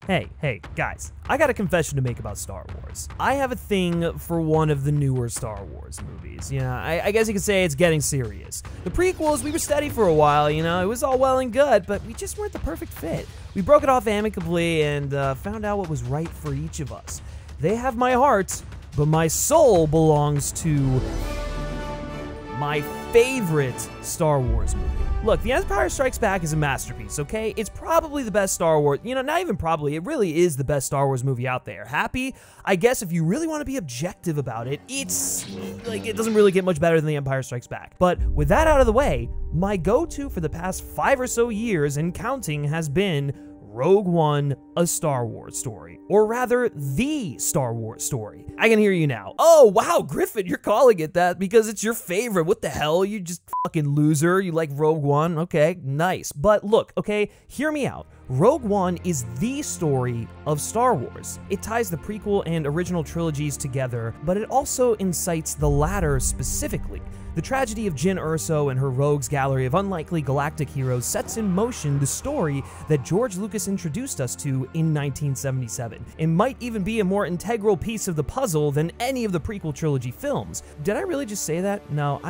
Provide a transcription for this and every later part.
Hey, guys, I got a confession to make about Star Wars. I have a thing for one of the newer Star Wars movies. I guess you could say it's getting serious. The prequels, we were steady for a while, it was all well and good, but we just weren't the perfect fit. We broke it off amicably and found out what was right for each of us. They have my heart, but my soul belongs to my favorite Star Wars movie. Look, The Empire Strikes Back is a masterpiece, okay? It's probably the best Star Wars, not even probably, it really is the best Star Wars movie out there. Happy? I guess if you really want to be objective about it, it's, it doesn't really get much better than The Empire Strikes Back. But with that out of the way, my go-to for the past 5 or so years and counting has been Rogue One, a Star Wars story. Or rather, the Star Wars story. I can hear you now. Oh, wow, Griffin, you're calling it that because it's your favorite. What the hell? You just fucking loser. You like Rogue One? Okay, nice. But look, okay, hear me out. Rogue One is the story of Star Wars. It ties the prequel and original trilogies together, but it also incites the latter specifically. The tragedy of Jyn Erso and her rogues gallery of unlikely galactic heroes sets in motion the story that George Lucas introduced us to in 1977. It might even be a more integral piece of the puzzle than any of the prequel trilogy films. Did I really just say that? No,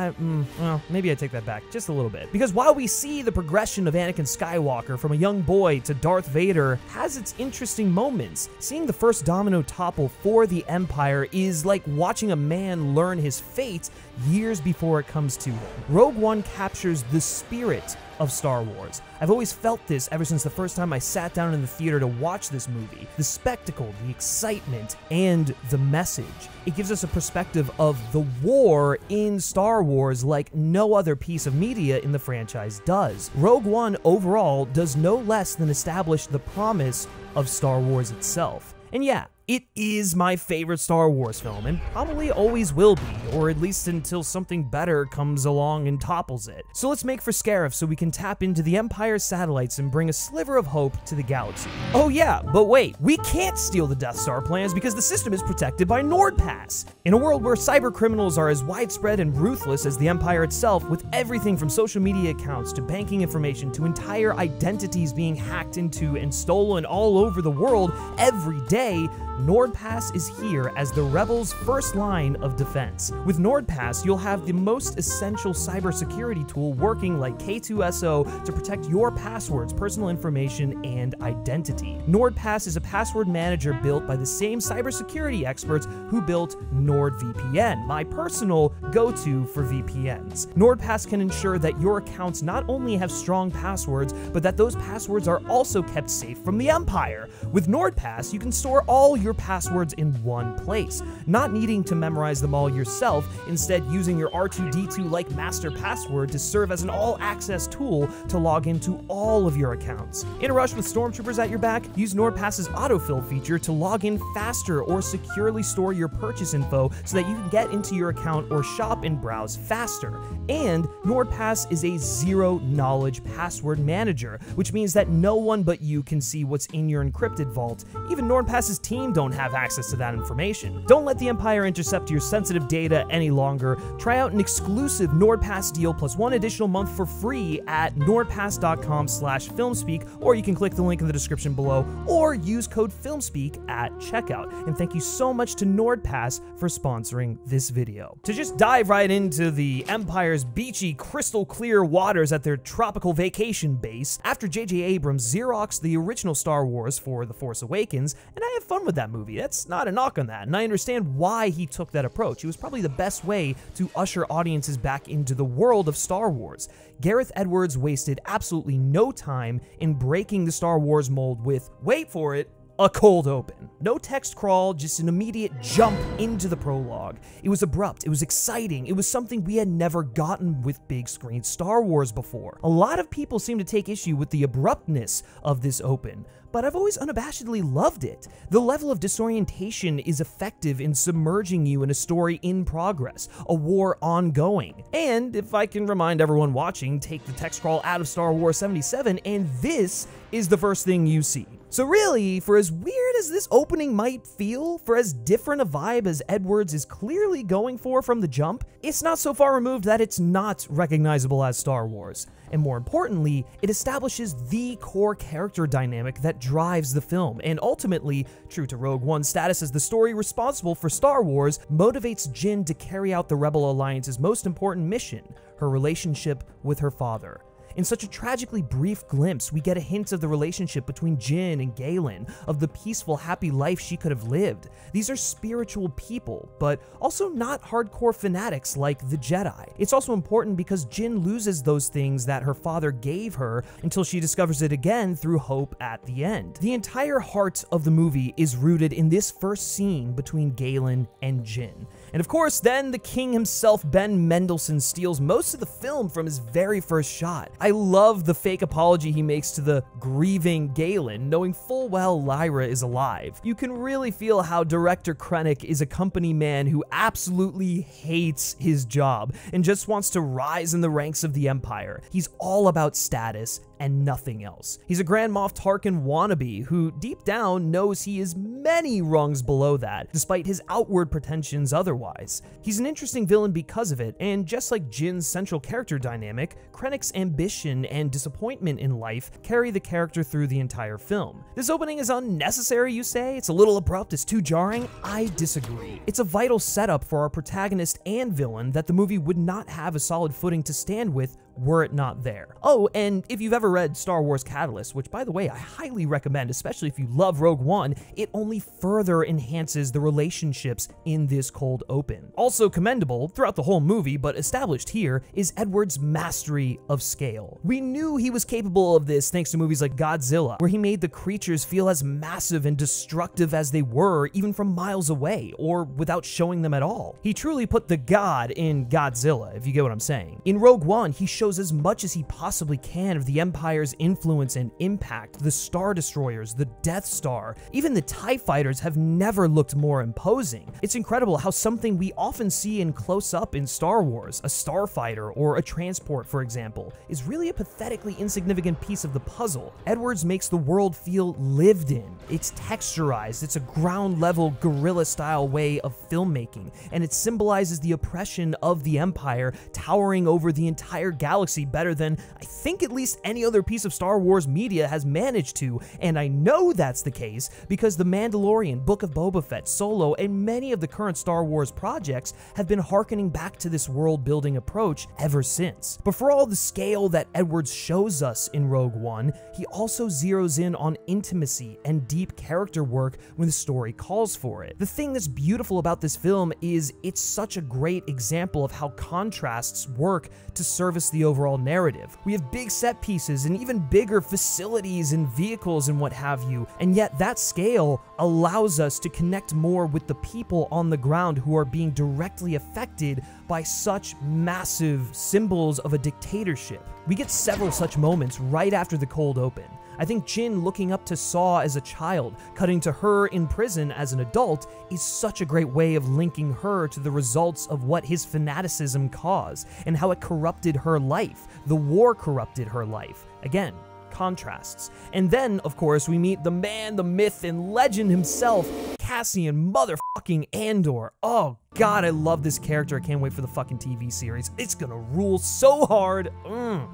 well, maybe I take that back just a little bit. Because while we see the progression of Anakin Skywalker from a young boy to Darth Vader has its interesting moments, seeing the first domino topple for the Empire is like watching a man learn his fate years before it comes to him. Rogue One captures the spirit of Star Wars. I've always felt this ever since the first time I sat down in the theater to watch this movie. The spectacle, the excitement, and the message. It gives us a perspective of the war in Star Wars like no other piece of media in the franchise does. Rogue One overall does no less than establish the promise of Star Wars itself. And yeah, it is my favorite Star Wars film, and probably always will be, or at least until something better comes along and topples it. So let's make for Scarif so we can tap into the Empire's satellites and bring a sliver of hope to the galaxy. Oh yeah, but wait, we can't steal the Death Star plans because the system is protected by NordPass. In a world where cyber criminals are as widespread and ruthless as the Empire itself, with everything from social media accounts to banking information to entire identities being hacked into and stolen all over the world every day, NordPass is here as the Rebels' first line of defense. With NordPass, you'll have the most essential cybersecurity tool working like K2SO to protect your passwords, personal information, and identity. NordPass is a password manager built by the same cybersecurity experts who built NordVPN, my personal go-to for VPNs. NordPass can ensure that your accounts not only have strong passwords, but that those passwords are also kept safe from the Empire. With NordPass, you can store all your passwords in one place, not needing to memorize them all yourself, instead using your R2-D2-like master password to serve as an all-access tool to log into all of your accounts. In a rush with stormtroopers at your back, use NordPass's autofill feature to log in faster or securely store your purchase info so that you can get into your account or shop and browse faster. And NordPass is a zero-knowledge password manager, which means that no one but you can see what's in your encrypted vault. Even NordPass's team don't have access to that information. Don't let the Empire intercept your sensitive data any longer. Try out an exclusive NordPass deal plus 1 additional month for free at nordpass.com/filmspeak, or you can click the link in the description below, or use code FILMSPEAK at checkout. And thank you so much to NordPass for sponsoring this video. To just dive right into the Empire's beachy, crystal clear waters at their tropical vacation base, after J.J. Abrams Xeroxed the original Star Wars for The Force Awakens, and I have fun with that movie. That's not a knock on that, and I understand why he took that approach. It was probably the best way to usher audiences back into the world of Star Wars. Gareth Edwards wasted absolutely no time in breaking the Star Wars mold with, wait for it, a cold open. No text crawl, just an immediate jump into the prologue. It was abrupt, it was exciting, it was something we had never gotten with big screen Star Wars before. A lot of people seem to take issue with the abruptness of this open, but I've always unabashedly loved it. The level of disorientation is effective in submerging you in a story in progress, a war ongoing. And if I can remind everyone watching, take the text crawl out of Star Wars 77, and this is the first thing you see. So really, for as weird as this opening might feel, for as different a vibe as Edwards is clearly going for from the jump, it's not so far removed that it's not recognizable as Star Wars. And more importantly, it establishes the core character dynamic that drives the film, and ultimately, true to Rogue One's status as the story responsible for Star Wars, motivates Jyn to carry out the Rebel Alliance's most important mission, her relationship with her father. In such a tragically brief glimpse, we get a hint of the relationship between Jyn and Galen, of the peaceful, happy life she could have lived. These are spiritual people, but also not hardcore fanatics like the Jedi. It's also important because Jyn loses those things that her father gave her until she discovers it again through hope at the end. The entire heart of the movie is rooted in this first scene between Galen and Jyn. And of course, then the king himself, Ben Mendelsohn, steals most of the film from his very first shot. I love the fake apology he makes to the grieving Galen, knowing full well Lyra is alive. You can really feel how director Krennic is a company man who absolutely hates his job and just wants to rise in the ranks of the Empire. He's all about status and nothing else. He's a Grand Moff Tarkin wannabe who deep down knows he is many rungs below that, despite his outward pretensions otherwise. He's an interesting villain because of it, and just like Jyn's central character dynamic, Krennic's ambition and disappointment in life carry the character through the entire film. This opening is unnecessary, you say? It's a little abrupt, it's too jarring? I disagree. It's a vital setup for our protagonist and villain that the movie would not have a solid footing to stand with were it not there. Oh, and if you've ever read Star Wars Catalyst, which by the way I highly recommend, especially if you love Rogue One, it only further enhances the relationships in this cold open. Also commendable throughout the whole movie, but established here, is Edwards' mastery of scale. We knew he was capable of this thanks to movies like Godzilla, where he made the creatures feel as massive and destructive as they were, even from miles away, or without showing them at all. He truly put the god in Godzilla, if you get what I'm saying. In Rogue One, he shows as much as he possibly can of the Empire's influence and impact. The Star Destroyers, the Death Star, even the TIE Fighters have never looked more imposing. It's incredible how something we often see in close-up in Star Wars, a starfighter or a transport for example, is really a pathetically insignificant piece of the puzzle. Edwards makes the world feel lived in. It's texturized, it's a ground-level guerrilla-style way of filmmaking, and it symbolizes the oppression of the Empire towering over the entire galaxy better than I think at least any other piece of Star Wars media has managed to, and I know that's the case because The Mandalorian, Book of Boba Fett, Solo, and many of the current Star Wars projects have been hearkening back to this world-building approach ever since. But for all the scale that Edwards shows us in Rogue One, he also zeroes in on intimacy and deep character work when the story calls for it. The thing that's beautiful about this film is it's such a great example of how contrasts work to service the overall narrative. We have big set pieces and even bigger facilities and vehicles and what have you, and yet that scale allows us to connect more with the people on the ground who are being directly affected by such massive symbols of a dictatorship. We get several such moments right after the cold open. I think Jyn looking up to Saw as a child, cutting to her in prison as an adult, is such a great way of linking her to the results of what his fanaticism caused, and how it corrupted her life. The war corrupted her life. Again, contrasts. And then, of course, we meet the man, the myth, and legend himself, Cassian motherfucking Andor. Oh god, I love this character. I can't wait for the fucking TV series. It's gonna rule so hard.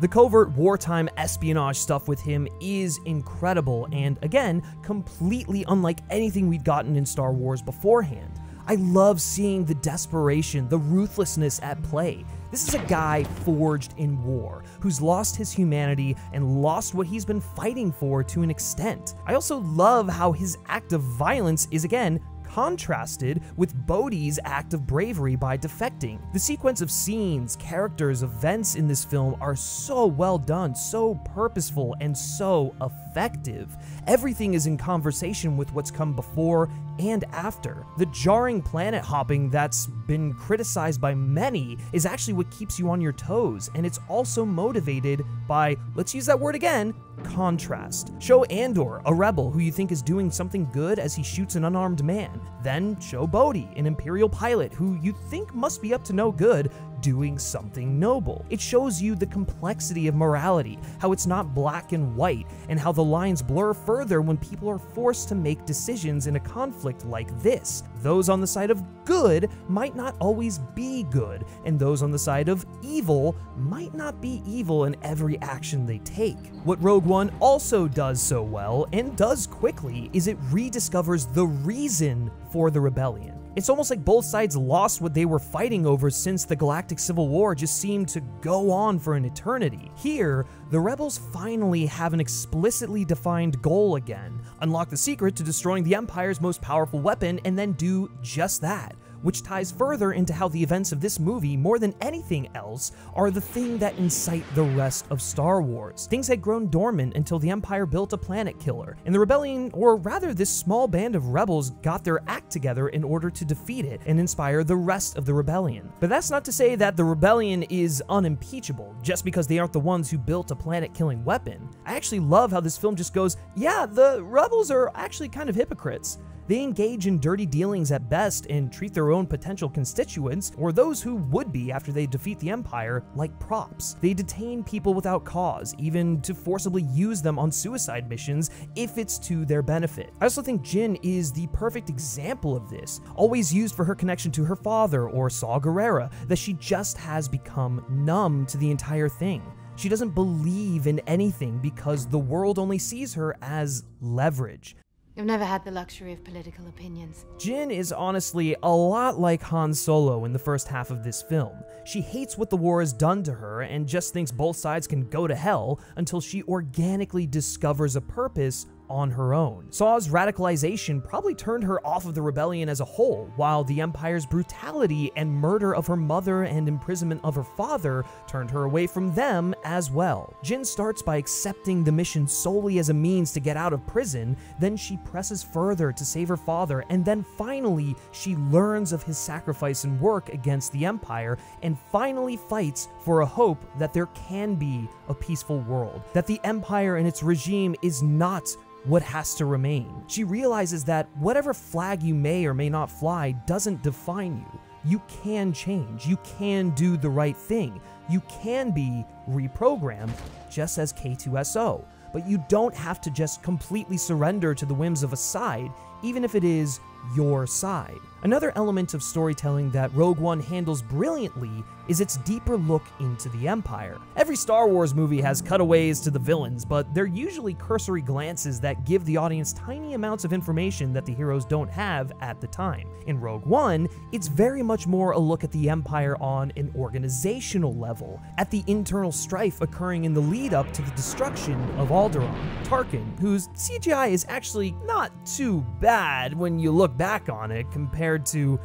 The covert wartime espionage stuff with him is incredible, and again, completely unlike anything we'd gotten in Star Wars beforehand. I love seeing the desperation, the ruthlessness at play. This is a guy forged in war, who's lost his humanity and lost what he's been fighting for to an extent. I also love how his act of violence is, again, contrasted with Bodhi's act of bravery by defecting. The sequence of scenes, characters, events in this film are so well done, so purposeful, and so effective. Everything is in conversation with what's come before and after. The jarring planet hopping that's been criticized by many is actually what keeps you on your toes, and it's also motivated by, let's use that word again, contrast. Show Andor, a rebel who you think is doing something good as he shoots an unarmed man. Then show Bodhi, an Imperial pilot who you think must be up to no good, doing something noble. It shows you the complexity of morality, how it's not black and white, and how the lines blur further when people are forced to make decisions in a conflict like this. Those on the side of good might not always be good, and those on the side of evil might not be evil in every action they take. What Rogue One also does so well, and does quickly, is it rediscovers the reason for the rebellion. It's almost like both sides lost what they were fighting over since the Galactic Civil War just seemed to go on for an eternity. Here, the rebels finally have an explicitly defined goal again: unlock the secret to destroying the Empire's most powerful weapon, and then do just that. Which ties further into how the events of this movie, more than anything else, are the thing that incite the rest of Star Wars. Things had grown dormant until the Empire built a planet killer, and the rebellion, or rather this small band of rebels, got their act together in order to defeat it and inspire the rest of the rebellion. But that's not to say that the rebellion is unimpeachable, just because they aren't the ones who built a planet-killing weapon. I actually love how this film just goes, yeah, the rebels are actually kind of hypocrites. They engage in dirty dealings at best and treat their own potential constituents, or those who would be after they defeat the Empire, like props. They detain people without cause, even to forcibly use them on suicide missions if it's to their benefit. I also think Jyn is the perfect example of this, always used for her connection to her father or Saw Gerrera, that she just has become numb to the entire thing. She doesn't believe in anything because the world only sees her as leverage. You've never had the luxury of political opinions. Jyn is honestly a lot like Han Solo in the first half of this film. She hates what the war has done to her and just thinks both sides can go to hell until she organically discovers a purpose on her own. Saw's radicalization probably turned her off of the rebellion as a whole, while the Empire's brutality and murder of her mother and imprisonment of her father turned her away from them as well. Jyn starts by accepting the mission solely as a means to get out of prison, then she presses further to save her father, and then finally she learns of his sacrifice and work against the Empire, and finally fights for a hope that there can be a peaceful world, that the Empire and its regime is not what has to remain. She realizes that whatever flag you may or may not fly doesn't define you. You can change. You can do the right thing. You can be reprogrammed, just as K2SO. But you don't have to just completely surrender to the whims of a side, even if it is your side. Another element of storytelling that Rogue One handles brilliantly is its deeper look into the Empire. Every Star Wars movie has cutaways to the villains, but they're usually cursory glances that give the audience tiny amounts of information that the heroes don't have at the time. In Rogue One, it's very much more a look at the Empire on an organizational level, at the internal strife occurring in the lead up to the destruction of Alderaan. Tarkin, whose CGI is actually not too bad when you look back on it compared to,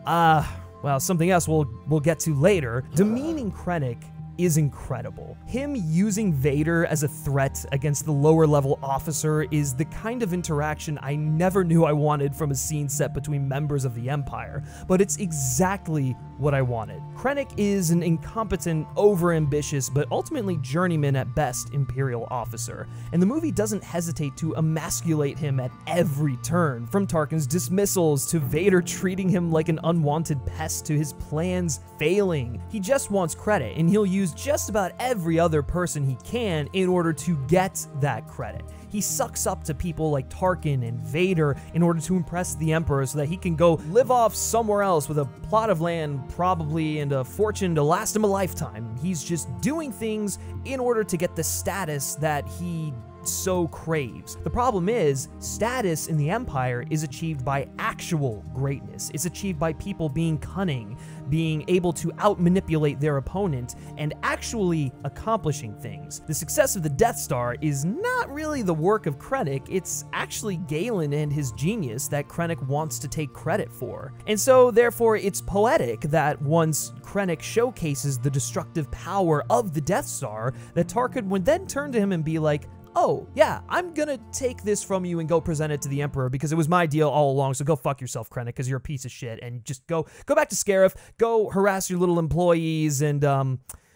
well, something else we'll get to later. Demeaning Krennic is incredible. Him using Vader as a threat against the lower level officer is the kind of interaction I never knew I wanted from a scene set between members of the Empire, but it's exactly what I wanted. Krennic is an incompetent, overambitious, but ultimately journeyman at best Imperial officer, and the movie doesn't hesitate to emasculate him at every turn, from Tarkin's dismissals to Vader treating him like an unwanted pest to his plans failing. He just wants credit, and he'll use just about every other person he can in order to get that credit. He sucks up to people like Tarkin and Vader in order to impress the Emperor so that he can go live off somewhere else with a plot of land probably and a fortune to last him a lifetime. He's just doing things in order to get the status that he so craves. The problem is, status in the Empire is achieved by actual greatness. It's achieved by people being cunning, being able to out-manipulate their opponent, and actually accomplishing things. The success of the Death Star is not really the work of Krennic, it's actually Galen and his genius that Krennic wants to take credit for. And so, therefore, it's poetic that once Krennic showcases the destructive power of the Death Star, that Tarkin would then turn to him and be like, oh, yeah, I'm gonna take this from you and go present it to the Emperor because it was my deal all along, so go fuck yourself, Krennic, because you're a piece of shit, and just go back to Scarif, go harass your little employees, and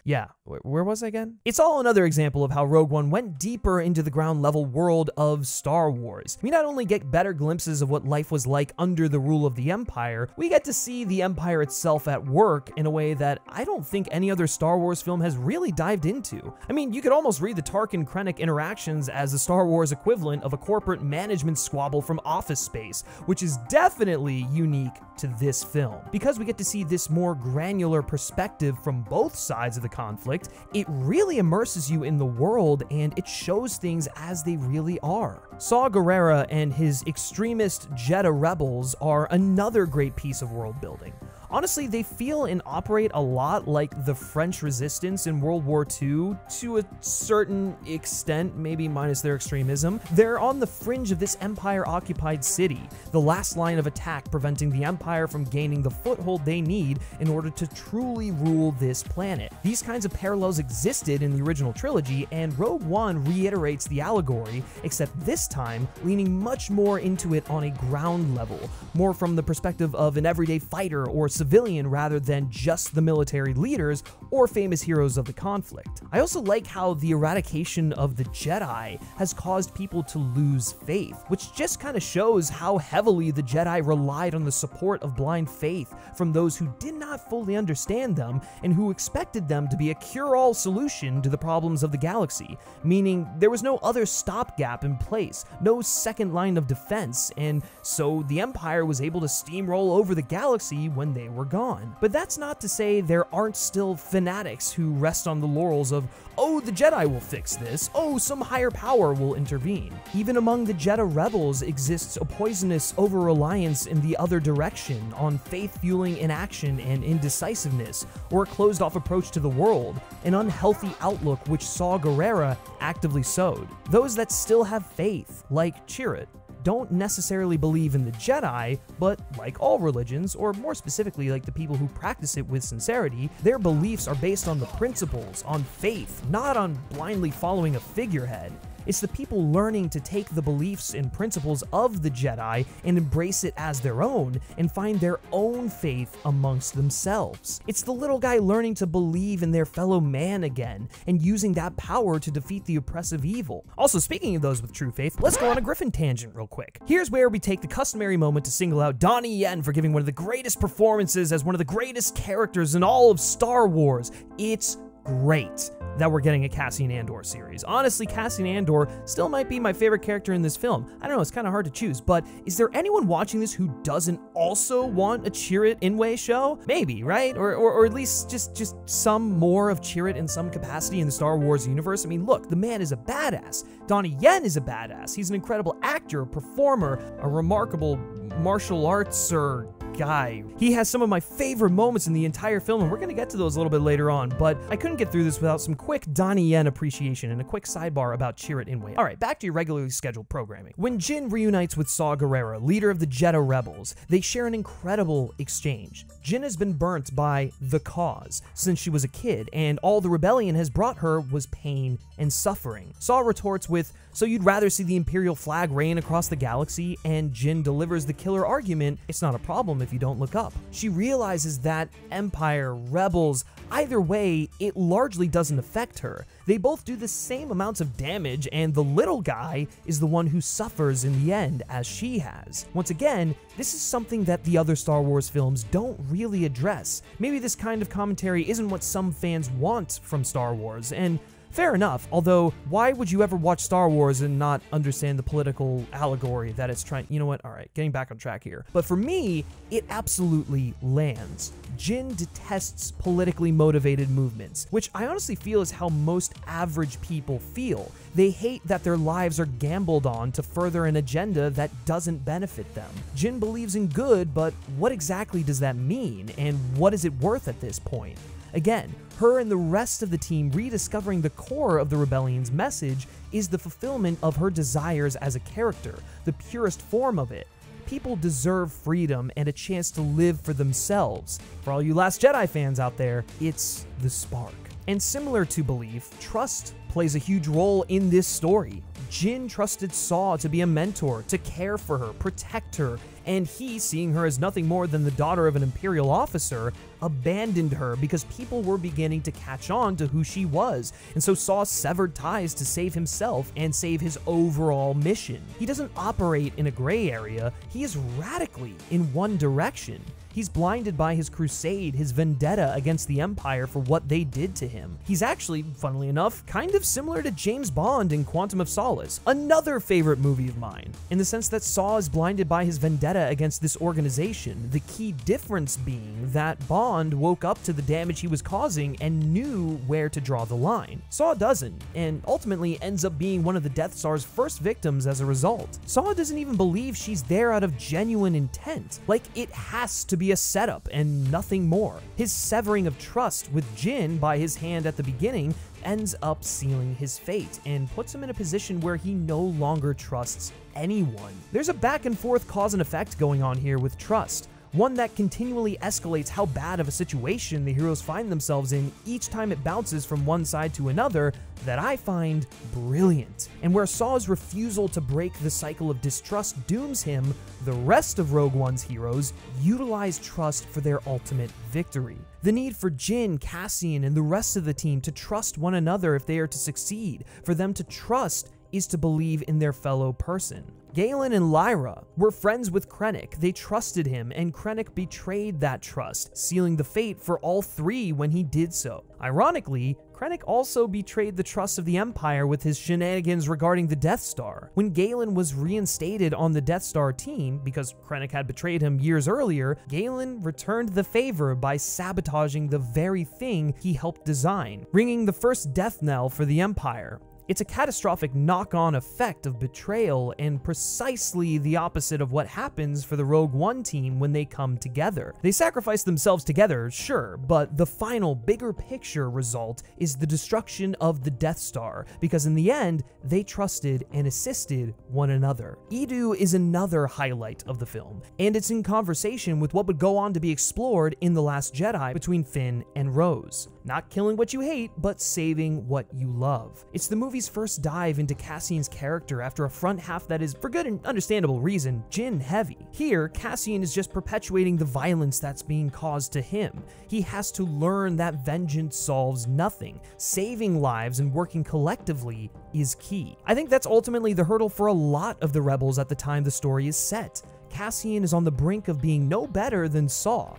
Yeah, where was I again? It's all another example of how Rogue One went deeper into the ground level world of Star Wars. We not only get better glimpses of what life was like under the rule of the Empire, we get to see the Empire itself at work in a way that I don't think any other Star Wars film has really dived into. I mean, you could almost read the Tarkin Krennic interactions as the Star Wars equivalent of a corporate management squabble from Office Space, which is definitely unique to this film. Because we get to see this more granular perspective from both sides of the conflict, it really immerses you in the world and it shows things as they really are. Saw Gerrera and his extremist Jedha rebels are another great piece of world building. Honestly, they feel and operate a lot like the French resistance in World War II, to a certain extent, maybe minus their extremism. They're on the fringe of this Empire-occupied city, the last line of attack preventing the Empire from gaining the foothold they need in order to truly rule this planet. These kinds of parallels existed in the original trilogy, and Rogue One reiterates the allegory, except this time leaning much more into it on a ground level, more from the perspective of an everyday fighter or civilian rather than just the military leaders or famous heroes of the conflict. I also like how the eradication of the Jedi has caused people to lose faith, which just kind of shows how heavily the Jedi relied on the support of blind faith from those who did not fully understand them and who expected them to be a cure-all solution to the problems of the galaxy, meaning there was no other stopgap in place, no second line of defense, and so the Empire was able to steamroll over the galaxy when they were gone. But that's not to say there aren't still fanatics who rest on the laurels of, oh, the Jedi will fix this, oh, some higher power will intervene. Even among the Jedha rebels exists a poisonous over-reliance in the other direction on faith-fueling inaction and indecisiveness, or a closed-off approach to the world, an unhealthy outlook which Saw Gerrera actively sowed. Those that still have faith, like Chirrut, don't necessarily believe in the Jedi, but like all religions, or more specifically like the people who practice it with sincerity, their beliefs are based on the principles, on faith, not on blindly following a figurehead. It's the people learning to take the beliefs and principles of the Jedi and embrace it as their own and find their own faith amongst themselves. It's the little guy learning to believe in their fellow man again and using that power to defeat the oppressive evil. Also, speaking of those with true faith, let's go on a Griffin tangent real quick. Here's where we take the customary moment to single out Donnie Yen for giving one of the greatest performances as one of the greatest characters in all of Star Wars. It's great that we're getting a Cassian Andor series. Honestly, Cassian Andor still might be my favorite character in this film. I don't know, it's kind of hard to choose, but is there anyone watching this who doesn't also want a Chirrut Inway show? Maybe, right? Or at least just some more of Chirrut in some capacity in the Star Wars universe. I mean, look, the man is a badass. Donnie Yen is a badass. He's an incredible actor, performer, a remarkable martial artser guy. He has some of my favorite moments in the entire film, and we're gonna get to those a little bit later on, but I couldn't get through this without some quick Donnie Yen appreciation and a quick sidebar about Chirrut Inway. Alright, back to your regularly scheduled programming. When Jyn reunites with Saw Gerrera, leader of the Jedha rebels, they share an incredible exchange. Jyn has been burnt by the cause since she was a kid, and all the rebellion has brought her was pain and suffering. Saw retorts with, so you'd rather see the Imperial flag reign across the galaxy? And Jyn delivers the killer argument, it's not a problem if you don't look up. She realizes that Empire, rebels, either way, it largely doesn't affect her. They both do the same amounts of damage, and the little guy is the one who suffers in the end, as she has. Once again, this is something that the other Star Wars films don't really address. Maybe this kind of commentary isn't what some fans want from Star Wars, and fair enough, although why would you ever watch Star Wars and not understand the political allegory that it's trying— you know what, alright, getting back on track here. But for me, it absolutely lands. Jyn detests politically motivated movements, which I honestly feel is how most average people feel. They hate that their lives are gambled on to further an agenda that doesn't benefit them. Jyn believes in good, but what exactly does that mean, and what is it worth at this point? Again, her and the rest of the team rediscovering the core of the rebellion's message is the fulfillment of her desires as a character, the purest form of it. People deserve freedom and a chance to live for themselves. For all you Last Jedi fans out there, it's the spark. And similar to belief, trust plays a huge role in this story. Jyn trusted Saw to be a mentor, to care for her, protect her, and he, seeing her as nothing more than the daughter of an Imperial officer, abandoned her because people were beginning to catch on to who she was, and so Saw severed ties to save himself and save his overall mission. He doesn't operate in a gray area, he is radically in one direction. He's blinded by his crusade, his vendetta against the Empire for what they did to him. He's actually, funnily enough, kind of similar to James Bond in Quantum of Solace, another favorite movie of mine, in the sense that Saw is blinded by his vendetta against this organization, the key difference being that Bond woke up to the damage he was causing and knew where to draw the line. Saw doesn't, and ultimately ends up being one of the Death Star's first victims as a result. Saw doesn't even believe she's there out of genuine intent, like it has to be a setup and nothing more. His severing of trust with Jin by his hand at the beginning ends up sealing his fate and puts him in a position where he no longer trusts anyone. There's a back and forth cause and effect going on here with trust, one that continually escalates how bad of a situation the heroes find themselves in each time it bounces from one side to another, that I find brilliant. And where Saw's refusal to break the cycle of distrust dooms him, the rest of Rogue One's heroes utilize trust for their ultimate victory. The need for Jin, Cassian, and the rest of the team to trust one another if they are to succeed, for them to trust is to believe in their fellow person. Galen and Lyra were friends with Krennic. They trusted him, and Krennic betrayed that trust, sealing the fate for all three when he did so. Ironically, Krennic also betrayed the trust of the Empire with his shenanigans regarding the Death Star. When Galen was reinstated on the Death Star team, because Krennic had betrayed him years earlier, Galen returned the favor by sabotaging the very thing he helped design, ringing the first death knell for the Empire. It's a catastrophic knock-on effect of betrayal and precisely the opposite of what happens for the Rogue One team when they come together. They sacrifice themselves together, sure, but the final, bigger picture result is the destruction of the Death Star, because in the end, they trusted and assisted one another. Eadu is another highlight of the film, and it's in conversation with what would go on to be explored in The Last Jedi between Finn and Rose. Not killing what you hate, but saving what you love. It's the movie's first dive into Cassian's character after a front half that is, for good and understandable reason, Jin heavy. Here, Cassian is just perpetuating the violence that's being caused to him. He has to learn that vengeance solves nothing. Saving lives and working collectively is key. I think that's ultimately the hurdle for a lot of the rebels at the time the story is set. Cassian is on the brink of being no better than Saw.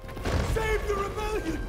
Save the rebellion!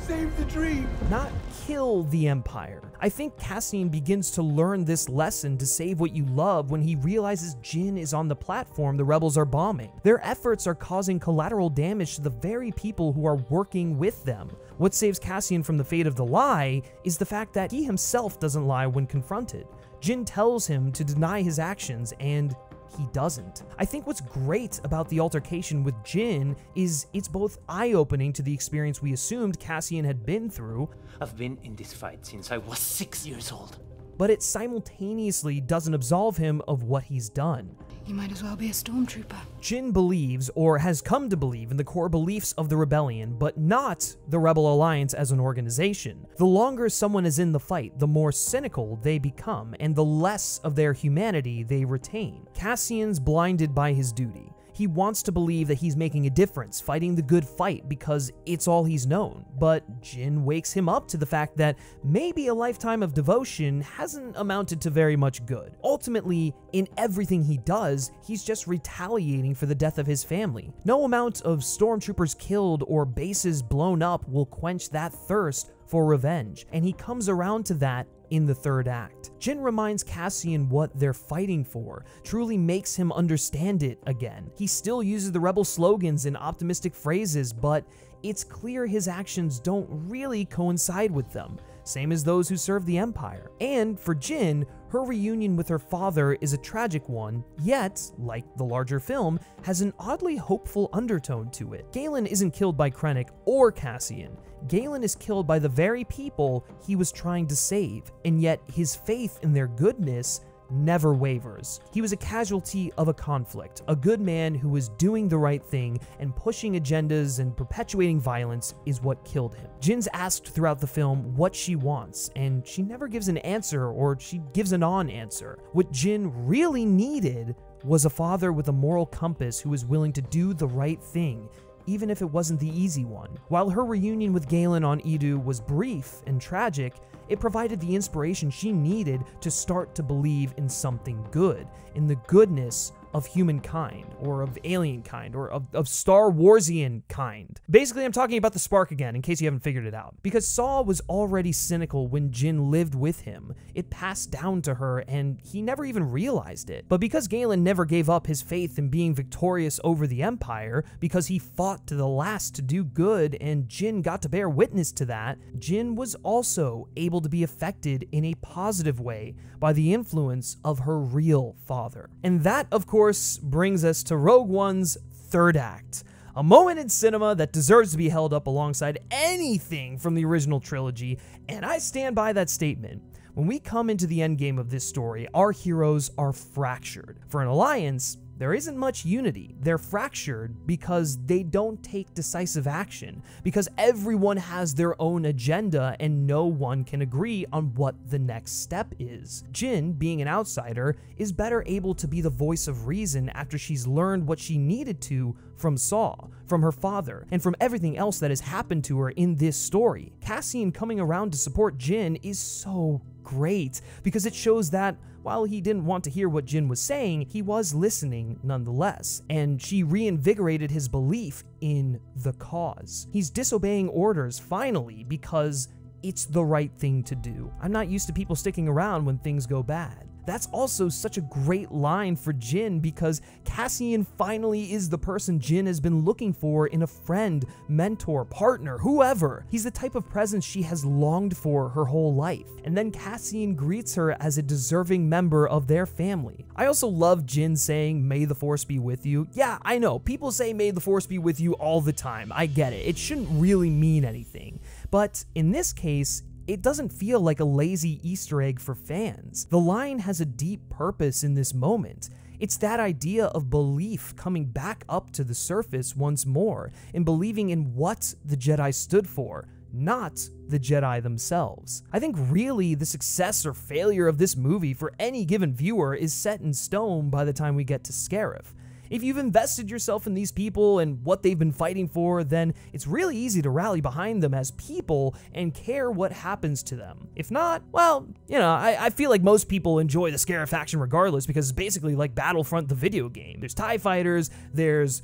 Save the dream! Not kill the Empire. I think Cassian begins to learn this lesson to save what you love when he realizes Jin is on the platform the rebels are bombing. Their efforts are causing collateral damage to the very people who are working with them. What saves Cassian from the fate of the lie is the fact that he himself doesn't lie when confronted. Jin tells him to deny his actions, and he doesn't. I think what's great about the altercation with Jin is it's both eye-opening to the experience we assumed Cassian had been through. I've been in this fight since I was 6 years old. But it simultaneously doesn't absolve him of what he's done. You might as well be a stormtrooper. Jin believes, or has come to believe, in the core beliefs of the rebellion, but not the Rebel Alliance as an organization. The longer someone is in the fight, the more cynical they become, and the less of their humanity they retain. Cassian's blinded by his duty. He wants to believe that he's making a difference, fighting the good fight because it's all he's known. But Jin wakes him up to the fact that maybe a lifetime of devotion hasn't amounted to very much good. Ultimately, in everything he does, he's just retaliating for the death of his family. No amount of stormtroopers killed or bases blown up will quench that thirst for revenge, and he comes around to that in the third act. Jin reminds Cassian what they're fighting for, truly makes him understand it again. He still uses the rebel slogans and optimistic phrases, but it's clear his actions don't really coincide with them, same as those who serve the Empire. And for Jin, her reunion with her father is a tragic one, yet, like the larger film, has an oddly hopeful undertone to it. Galen isn't killed by Krennic or Cassian. Galen is killed by the very people he was trying to save, and yet his faith in their goodness never wavers. He was a casualty of a conflict, a good man who was doing the right thing, and pushing agendas and perpetuating violence is what killed him. Jin's asked throughout the film what she wants, and she never gives an answer, or she gives a non-answer. What Jin really needed was a father with a moral compass who was willing to do the right thing, even if it wasn't the easy one. While her reunion with Galen on Edu was brief and tragic, it provided the inspiration she needed to start to believe in something good, in the goodness of humankind, or of alien kind, or of Star Warsian kind. Basically, I'm talking about the spark again, in case you haven't figured it out. Because Saw was already cynical when Jin lived with him. It passed down to her, and he never even realized it. But because Galen never gave up his faith in being victorious over the Empire, because he fought to the last to do good, and Jin got to bear witness to that, Jin was also able to be affected in a positive way by the influence of her real father. And that, of course, brings us to Rogue One's third act. A moment in cinema that deserves to be held up alongside anything from the original trilogy, and I stand by that statement. When we come into the endgame of this story, our heroes are fractured. For an alliance, there isn't much unity. They're fractured because they don't take decisive action, because everyone has their own agenda and no one can agree on what the next step is. Jin, being an outsider, is better able to be the voice of reason after she's learned what she needed to from Saw, from her father, and from everything else that has happened to her in this story. Cassian coming around to support Jin is so great, because it shows that while he didn't want to hear what Jin was saying, he was listening nonetheless, and she reinvigorated his belief in the cause. He's disobeying orders, finally, because it's the right thing to do. I'm not used to people sticking around when things go bad. That's also such a great line for Jin, because Cassian finally is the person Jin has been looking for in a friend, mentor, partner, whoever. He's the type of presence she has longed for her whole life. And then Cassian greets her as a deserving member of their family. I also love Jin saying, "May the Force be with you." Yeah, I know, people say "May the Force be with you" all the time. I get it. It shouldn't really mean anything. But in this case, it doesn't feel like a lazy Easter egg for fans. The line has a deep purpose in this moment. It's that idea of belief coming back up to the surface once more, and believing in what the Jedi stood for, not the Jedi themselves. I think really the success or failure of this movie for any given viewer is set in stone by the time we get to Scarif. If you've invested yourself in these people and what they've been fighting for, then it's really easy to rally behind them as people and care what happens to them. If not, well, you know, I feel like most people enjoy the Scarif faction regardless, because it's basically like Battlefront the video game. There's TIE fighters, there's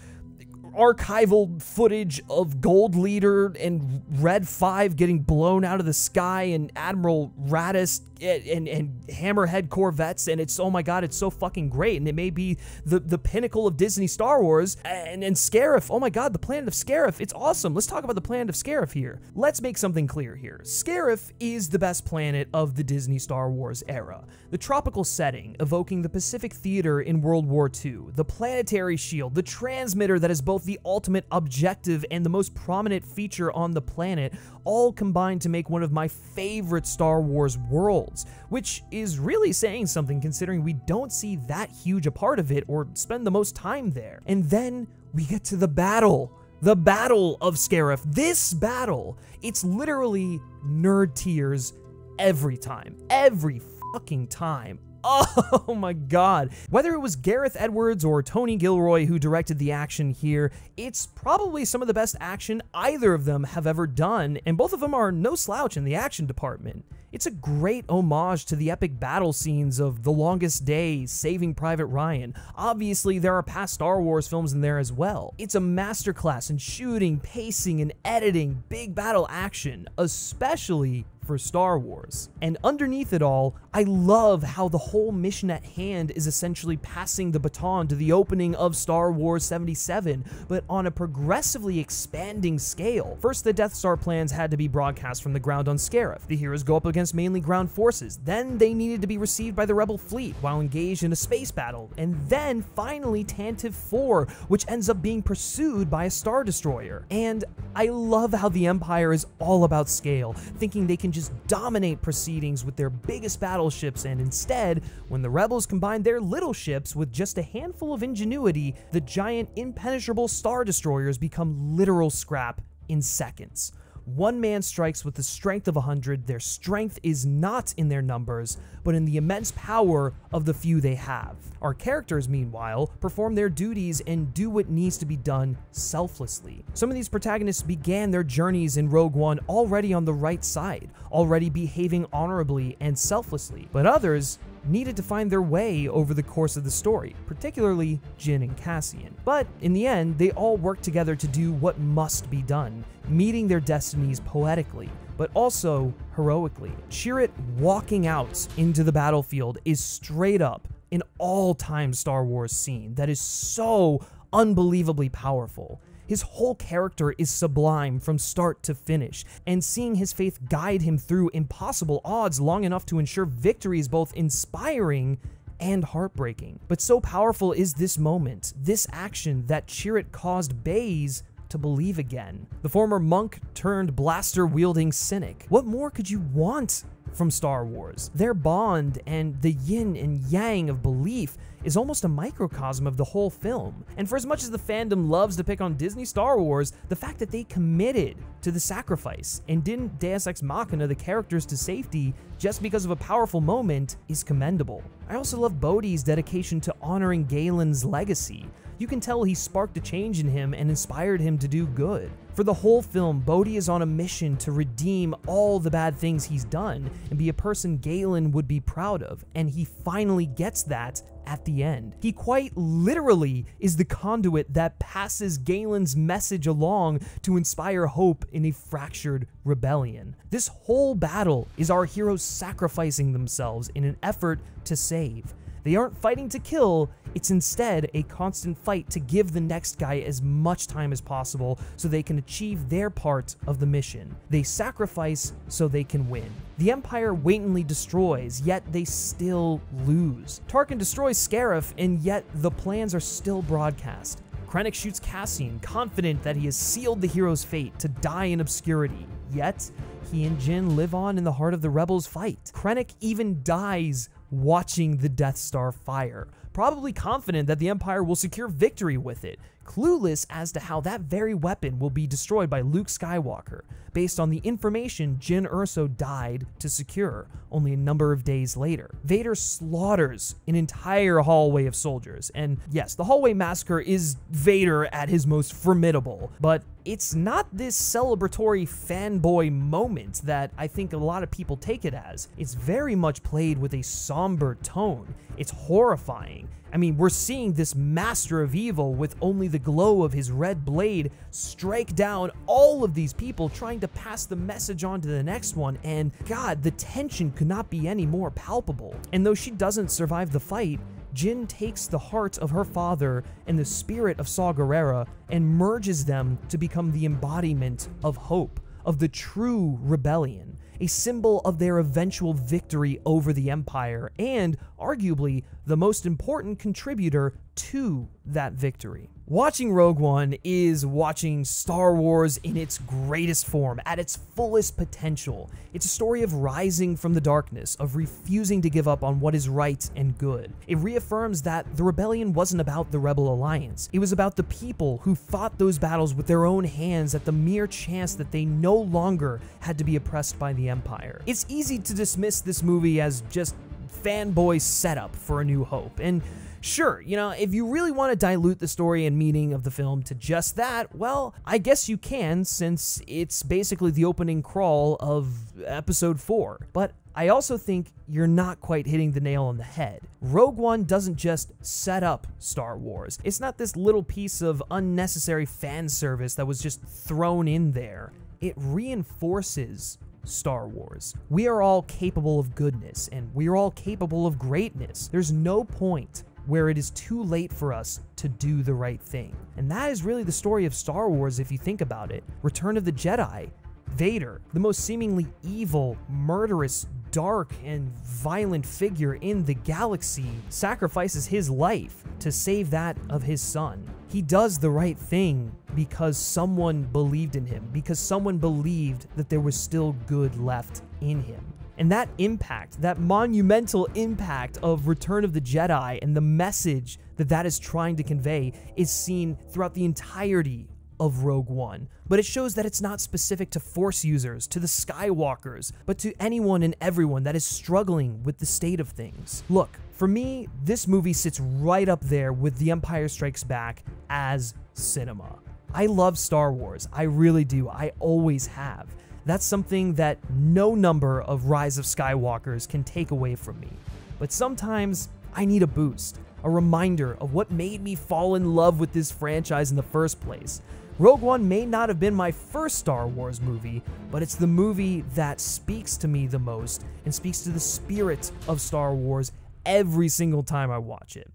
archival footage of Gold Leader and Red 5 getting blown out of the sky, and Admiral Raddus and Hammerhead corvettes, and it's, oh my god, it's so fucking great, and it may be the pinnacle of Disney Star Wars. And Scarif, oh my god, the planet of Scarif, it's awesome. Let's talk about the planet of Scarif here. Let's make something clear here. Scarif is the best planet of the Disney Star Wars era. The tropical setting, evoking the Pacific Theater in World War II, the planetary shield, the transmitter that is both the ultimate objective and the most prominent feature on the planet, all combined to make one of my favorite Star Wars worlds, which is really saying something considering we don't see that huge a part of it or spend the most time there. And then we get to the battle. The Battle of Scarif. This battle, it's literally nerd tears every time. Every fucking time. Oh my god. Whether it was Gareth Edwards or Tony Gilroy who directed the action here, it's probably some of the best action either of them have ever done, and both of them are no slouch in the action department. It's a great homage to the epic battle scenes of The Longest Day, Saving Private Ryan. Obviously, there are past Star Wars films in there as well. It's a masterclass in shooting, pacing, and editing big battle action, especially for Star Wars. And underneath it all, I love how the whole mission at hand is essentially passing the baton to the opening of Star Wars 77, but on a progressively expanding scale. First, the Death Star plans had to be broadcast from the ground on Scarif. The heroes go up against mainly ground forces. Then they needed to be received by the Rebel fleet while engaged in a space battle. And then finally Tantive 4, which ends up being pursued by a Star Destroyer. And I love how the Empire is all about scale, thinking they can just dominate proceedings with their biggest battleships, and instead, when the Rebels combine their little ships with just a handful of ingenuity, the giant impenetrable Star Destroyers become literal scrap in seconds. One man strikes with the strength of 100. Their strength is not in their numbers, but in the immense power of the few they have. Our characters, meanwhile, perform their duties and do what needs to be done selflessly. Some of these protagonists began their journeys in Rogue One already on the right side, already behaving honorably and selflessly, but others needed to find their way over the course of the story, particularly Jyn and Cassian. But in the end, they all work together to do what must be done, meeting their destinies poetically, but also heroically. Chirrut walking out into the battlefield is straight up an all-time Star Wars scene that is so unbelievably powerful. His whole character is sublime from start to finish, and seeing his faith guide him through impossible odds long enough to ensure victory is both inspiring and heartbreaking. But so powerful is this moment, this action, that Chirrut caused Baze to believe again. The former monk turned blaster-wielding cynic. What more could you want from Star Wars? Their bond and the yin and yang of belief is almost a microcosm of the whole film. And for as much as the fandom loves to pick on Disney Star Wars, the fact that they committed to the sacrifice and didn't Deus Ex Machina the characters to safety just because of a powerful moment is commendable. I also love Bodhi's dedication to honoring Galen's legacy. You can tell he sparked a change in him and inspired him to do good. For the whole film, Bodhi is on a mission to redeem all the bad things he's done and be a person Galen would be proud of, and he finally gets that at the end. He quite literally is the conduit that passes Galen's message along to inspire hope in a fractured rebellion. This whole battle is our heroes sacrificing themselves in an effort to save. They aren't fighting to kill, it's instead a constant fight to give the next guy as much time as possible so they can achieve their part of the mission. They sacrifice so they can win. The Empire wantonly destroys, yet they still lose. Tarkin destroys Scarif, and yet the plans are still broadcast. Krennic shoots Cassian, confident that he has sealed the hero's fate to die in obscurity, yet he and Jyn live on in the heart of the rebels' fight. Krennic even dies watching the Death Star fire, probably confident that the Empire will secure victory with it, clueless as to how that very weapon will be destroyed by Luke Skywalker, based on the information Jyn Erso died to secure only a number of days later. Vader slaughters an entire hallway of soldiers, and yes, the hallway massacre is Vader at his most formidable, but it's not this celebratory fanboy moment that I think a lot of people take it as. It's very much played with a somber tone. It's horrifying. I mean, we're seeing this master of evil with only the glow of his red blade strike down all of these people trying to pass the message on to the next one, and God, the tension could not be any more palpable. And though she doesn't survive the fight, Jyn takes the heart of her father and the spirit of Saw Gerrera and merges them to become the embodiment of hope, of the true rebellion, a symbol of their eventual victory over the Empire, and arguably the most important contributor to that victory. Watching Rogue One is watching Star Wars in its greatest form, at its fullest potential. It's a story of rising from the darkness, of refusing to give up on what is right and good. It reaffirms that the rebellion wasn't about the Rebel Alliance. It was about the people who fought those battles with their own hands at the mere chance that they no longer had to be oppressed by the Empire. It's easy to dismiss this movie as just fanboy setup for A New Hope, and sure, you know, if you really want to dilute the story and meaning of the film to just that, well, I guess you can, since it's basically the opening crawl of Episode 4. But I also think you're not quite hitting the nail on the head. Rogue One doesn't just set up Star Wars. It's not this little piece of unnecessary fan service that was just thrown in there. It reinforces Star Wars. We are all capable of goodness, and we are all capable of greatness. There's no point where it is too late for us to do the right thing. And that is really the story of Star Wars if you think about it. Return of the Jedi, Vader, the most seemingly evil, murderous, dark, and violent figure in the galaxy, sacrifices his life to save that of his son. He does the right thing because someone believed in him, because someone believed that there was still good left in him. And that impact, that monumental impact of Return of the Jedi and the message that that is trying to convey is seen throughout the entirety of Rogue One, but it shows that it's not specific to Force users, to the Skywalkers, but to anyone and everyone that is struggling with the state of things. Look, for me, this movie sits right up there with The Empire Strikes Back as cinema. I love Star Wars, I really do, I always have. That's something that no number of Rise of Skywalkers can take away from me. But sometimes I need a boost, a reminder of what made me fall in love with this franchise in the first place. Rogue One may not have been my first Star Wars movie, but it's the movie that speaks to me the most and speaks to the spirit of Star Wars every single time I watch it.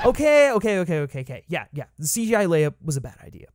Okay. Yeah, the CGI layup was a bad idea.